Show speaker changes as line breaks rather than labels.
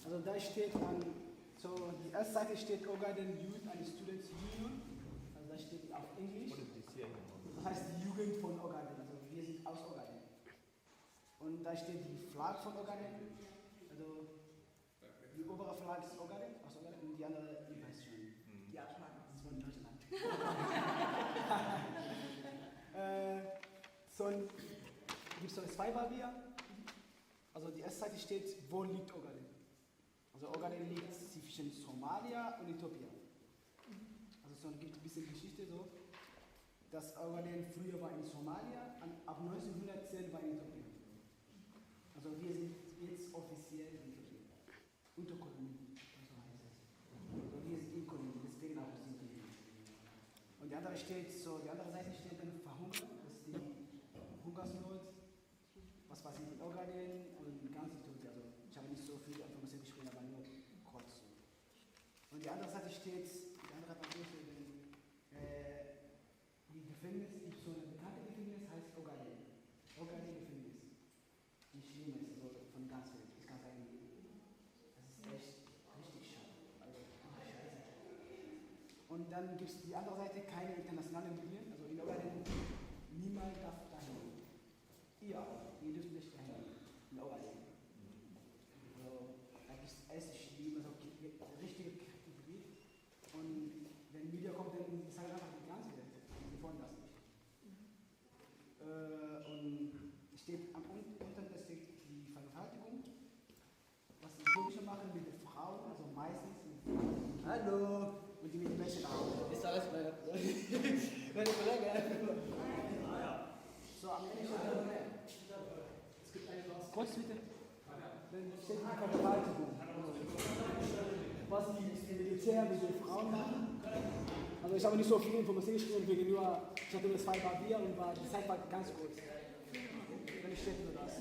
Also da steht so die erste Seite steht Ogaden Youth and Students Union. Also da steht auf Englisch. Das heißt die Jugend von Ogaden. Also wir sind aus Ogaden. Und da steht die Flagge von Ogaden. Also die obere Flagge ist Ogaden, aus Ogaden, und die andere, ich weiß schon. Ja, das ist von Deutschland. So gibt es so eine Zweibarbier. Also die erste Seite steht, wo liegt Ogaden? Also Ogaden liegt zwischen Somalia und Äthiopien. Also so gibt ein bisschen Geschichte so, dass Ogaden früher war in Somalia und ab 1910 war in Äthiopien. Also wir sind jetzt offiziell in Äthiopien. Unterkolonie, so heißt es. Also wir sind in Kolonie, deswegen auch sind wir. Und die andere Seite steht dann verhungern, das ist die Hungersnot, was passiert in Ogaden und ganz Äthiopien. Also ich habe nicht so viele Informationen geschrieben, aber nur kurz. Und die andere Seite steht, die andere Papier steht, die Gefängnis, gibt so eine bekannte Gefängnis, heißt Ogaden. Ogaden Gefängnis. Die schlimmste, so von ganz Welt. Ich kann sagen, das ist echt richtig schade. Also, scheiße. Und dann gibt es die andere Seite, keine internationalen Medien. Also in Ogaden, niemand darf dahin. Ihr auch, ihr dürft nicht dahin. In Ogaden. Also, da gibt es echt schlimm, also richtige Gebiet. Und wenn Media kommt, dann ist halt einfach die ganze Welt. Die wollen das nicht. Und steht am unten, das steht die Vergewaltigung. Was die Türkische machen mit den Frauen, also meistens mit Frauen. Hallo! Und die mit Mädchen auch. Ist alles meine Kollege. So, am Ende steht es gibt eine kurz bitte. Dann steht die Vergewaltigung. Was die Militär mit den Frauen machen. Also ich habe nicht so viele Informationen geschrieben, wegen nur, ich hatte nur 2 Papier und die Zeit war ganz kurz. Dann steht nur das.